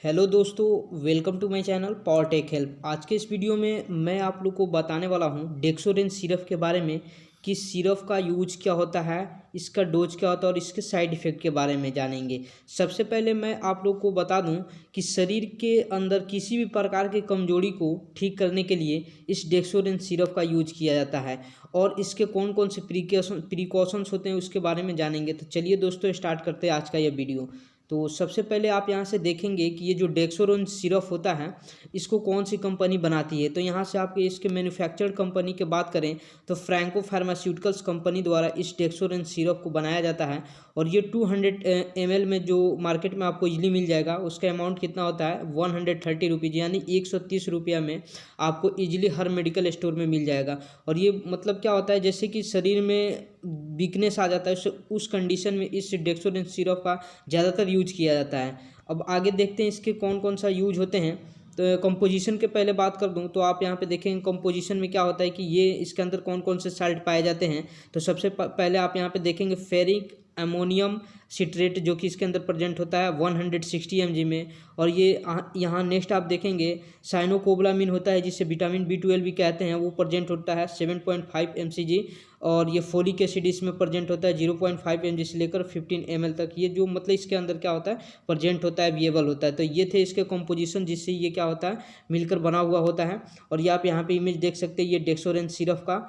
Hello दोस्तों, welcome to my channel power tech help. आज के इस वीडियो में मैं आप लोग को बताने वाला हूं डेक्सोरेंज सिरप के बारे में कि सिरप का यूज क्या होता है, इसका डोज क्या होता है और इसके साइड इफ़ेक्ट के बारे में जानेंगे। सबसे पहले मैं आप लोग को बता दूं कि शरीर के अंदर किसी भी प्रकार की कमजोरी को ठीक करने के लिए इस डेक्सोरेंज सिरप का यूज किया जाता है और इसके कौन कौन से प्रिकॉशंस होते हैं उसके बारे में जानेंगे। तो चलिए दोस्तों, स्टार्ट करते हैं आज का ये वीडियो। तो सबसे पहले आप यहाँ से देखेंगे कि ये जो डेक्सोरेंज सिरप होता है इसको कौन सी कंपनी बनाती है। तो यहाँ से आप इसके मैन्युफैक्चर्ड कंपनी की बात करें तो फ्रैंको फार्मास्यूटिकल्स कंपनी द्वारा इस डेक्सोरेंज सिरप को बनाया जाता है और ये 200 ml में जो मार्केट में आपको इजीली मिल जाएगा। उसका अमाउंट कितना होता है 130 रुपीज़, यानी 130 रुपया में आपको इजीली हर मेडिकल स्टोर में मिल जाएगा। और ये मतलब क्या होता है, जैसे कि शरीर में वीकनेस आ जाता है उस कंडीशन में इस डेक्सोरेंज सिरप का ज़्यादातर यूज किया जाता है। अब आगे देखते हैं इसके कौन कौन सा यूज होते हैं। तो कंपोजिशन के पहले बात कर दूं तो आप यहाँ पे देखेंगे कंपोजिशन में क्या होता है कि ये इसके अंदर कौन कौन से साल्ट पाए जाते हैं। तो सबसे पहले आप यहाँ पे देखेंगे फेरिक अमोनियम सिट्रेट जो कि इसके अंदर प्रेजेंट होता है 160 mg में। और ये यहाँ नेक्स्ट आप देखेंगे साइनोकोबलामिन होता है जिसे विटामिन B12 भी कहते हैं, वो प्रेजेंट होता है 7.5 mcg। और ये फोलिक एसिड इसमें प्रेजेंट होता है 0.5 mg से लेकर 15 ml तक। ये जो मतलब इसके अंदर क्या होता है प्रेजेंट होता है, अवेलेबल होता है। तो ये थे इसके कंपोजिशन जिससे ये क्या होता है मिलकर बना हुआ होता है। और ये आप यहाँ पे इमेज देख सकते हैं ये डेक्सोरेंज सिरप का।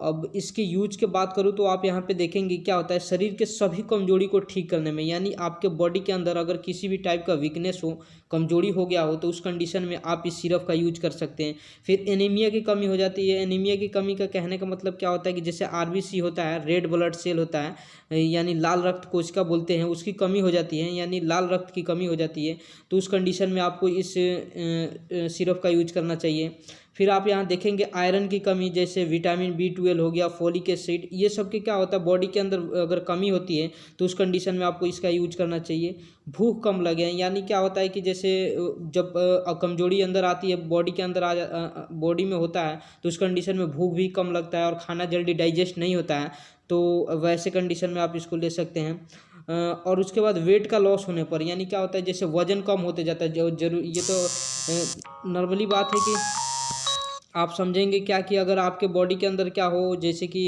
अब इसके यूज की बात करूँ तो आप यहाँ पे देखेंगे क्या होता है शरीर के सभी कमजोरी को ठीक करने में, यानी आपके बॉडी के अंदर अगर किसी भी टाइप का वीकनेस हो, कमजोरी हो गया हो, तो उस कंडीशन में आप इस सिरप का यूज कर सकते हैं। फिर एनीमिया की कमी हो जाती है। एनीमिया की कमी का कहने का मतलब क्या होता है कि जैसे RBC होता है, रेड ब्लड सेल होता है, यानी लाल रक्त कोशिका बोलते हैं, उसकी कमी हो जाती है, यानी लाल रक्त की कमी हो जाती है। तो उस कंडीशन में आपको इस सिरप का यूज करना चाहिए। फिर आप यहाँ देखेंगे आयरन की कमी, जैसे विटामिन B12 हो गया, फोलिक एसिड, ये सब के क्या होता है बॉडी के अंदर अगर कमी होती है तो उस कंडीशन में आपको इसका यूज करना चाहिए। भूख कम लगे, यानी क्या होता है कि जैसे जब कमजोरी अंदर आती है बॉडी के अंदर बॉडी में होता है तो उस कंडीशन में भूख भी कम लगता है और खाना जल्दी डाइजेस्ट नहीं होता है। तो वैसे कंडीशन में आप इसको ले सकते हैं। और उसके बाद वेट का लॉस होने पर, यानी क्या होता है जैसे वजन कम होते जाता है, जो जरूर ये तो नॉर्मली बात है कि आप समझेंगे क्या कि अगर आपके बॉडी के अंदर क्या हो, जैसे कि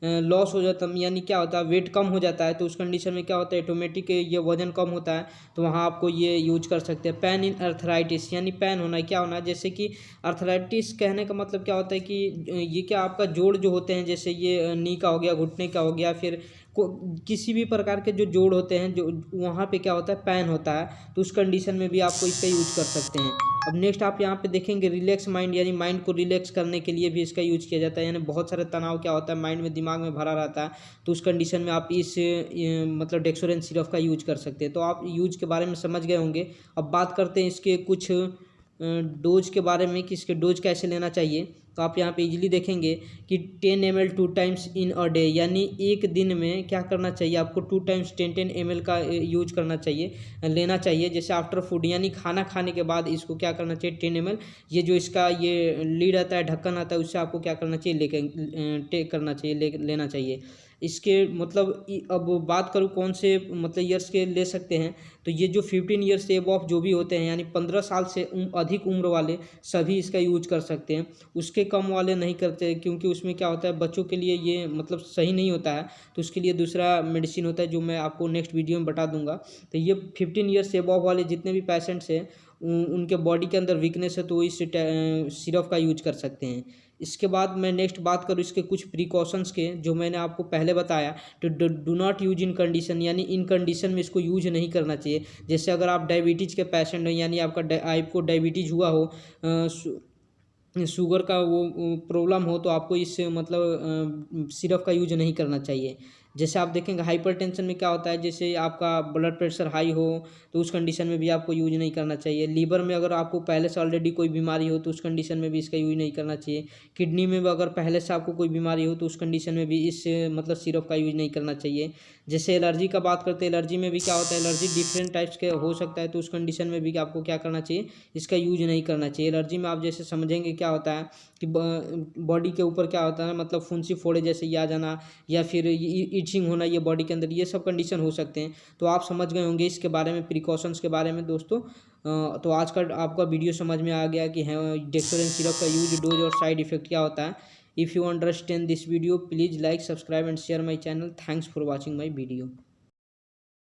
लॉस हो जाता है, यानी क्या होता है वेट कम हो जाता है, तो उस कंडीशन में क्या होता है ऑटोमेटिक ये वजन कम होता है, तो वहाँ आपको ये यूज कर सकते हैं। पेन इन अर्थराइटिस, यानी पेन होना क्या होना, जैसे कि अर्थराइटिस कहने का मतलब क्या होता है कि ये क्या आपका जोड़ जो होते हैं, जैसे ये नी का हो गया, घुटने का हो गया, फिर किसी भी प्रकार के जो जोड़ होते हैं जो वहाँ पे क्या होता है पेन होता है, तो उस कंडीशन में भी आपको इसका यूज कर सकते हैं। अब नेक्स्ट आप यहाँ पे देखेंगे रिलैक्स माइंड, यानी माइंड को रिलैक्स करने के लिए भी इसका यूज किया जाता है। यानी बहुत सारे तनाव क्या होता है माइंड में, दिमाग में भरा रहता है, तो उस कंडीशन में आप इस मतलब डेक्सोरेंज सिरप का यूज कर सकते हैं। तो आप यूज के बारे में समझ गए होंगे। अब बात करते हैं इसके कुछ डोज के बारे में कि इसके डोज कैसे लेना चाहिए। तो आप यहाँ पे इजीली देखेंगे कि 10 ml 2 times in a day, यानी एक दिन में क्या करना चाहिए आपको 2 टाइम्स 10 ml का यूज करना चाहिए, लेना चाहिए। जैसे आफ्टर फूड, यानी खाना खाने के बाद इसको क्या करना चाहिए 10 ml, ये जो इसका ये लीड आता है, ढक्कन आता है, उससे आपको क्या करना चाहिए लेके टेक करना चाहिए, लेना चाहिए। इसके मतलब अब बात करूँ कौन से मतलब ईयर्स के ले सकते हैं, तो ये जो 15 ईयर्स से अबव जो भी होते हैं, यानी 15 साल से अधिक उम्र वाले सभी इसका यूज कर सकते हैं। उसके कम वाले नहीं करते, क्योंकि उसमें क्या होता है बच्चों के लिए ये मतलब सही नहीं होता है, तो उसके लिए दूसरा मेडिसिन होता है जो मैं आपको नेक्स्ट वीडियो में बता दूंगा। तो ये 15 ईयर्स से अबव वाले जितने भी पेशेंट्स हैं उनके बॉडी के अंदर वीकनेस है तो इस सिरप का यूज कर सकते हैं। इसके बाद मैं नेक्स्ट बात करूँ इसके कुछ प्रिकॉशंस के, जो मैंने आपको पहले बताया। तो do not use in condition, यानी इन कंडीशन में इसको यूज नहीं करना चाहिए। जैसे अगर आप डायबिटीज़ के पेशेंट हो, यानी आपको डायबिटीज़ हुआ हो, शुगर का वो प्रॉब्लम हो, तो आपको इस मतलब सिरप का यूज नहीं करना चाहिए। जैसे आप देखेंगे हाइपरटेंशन में क्या होता है, जैसे आपका ब्लड प्रेशर हाई हो तो उस कंडीशन में भी आपको यूज नहीं करना चाहिए। लीवर में अगर आपको पहले से ऑलरेडी कोई बीमारी हो तो उस कंडीशन में भी इसका यूज नहीं करना चाहिए। किडनी में भी अगर पहले से आपको कोई बीमारी हो तो उस कंडीशन में भी इस मतलब सिरप का यूज नहीं करना चाहिए। जैसे एलर्जी का बात करते हैं, एलर्जी में भी क्या होता है, एलर्जी डिफरेंट टाइप्स के हो सकता है, तो उस कंडीशन में भी आपको क्या करना चाहिए, इसका यूज नहीं करना चाहिए। एलर्जी में आप जैसे समझेंगे क्या होता है कि बॉडी के ऊपर क्या होता है, मतलब फुंसी फोड़े जैसे ये आ जाना, या फिर इचिंग होना ये बॉडी के अंदर, ये सब कंडीशन हो सकते हैं। तो आप समझ गए होंगे इसके बारे में, प्रिकॉशंस के बारे में दोस्तों। तो आज का आपका वीडियो समझ में आ गया कि है डेक्सोरेंस सिरप का यूज, डोज और साइड इफेक्ट क्या होता है। If you understand this video, please like, subscribe and share my channel. Thanks for watching my video.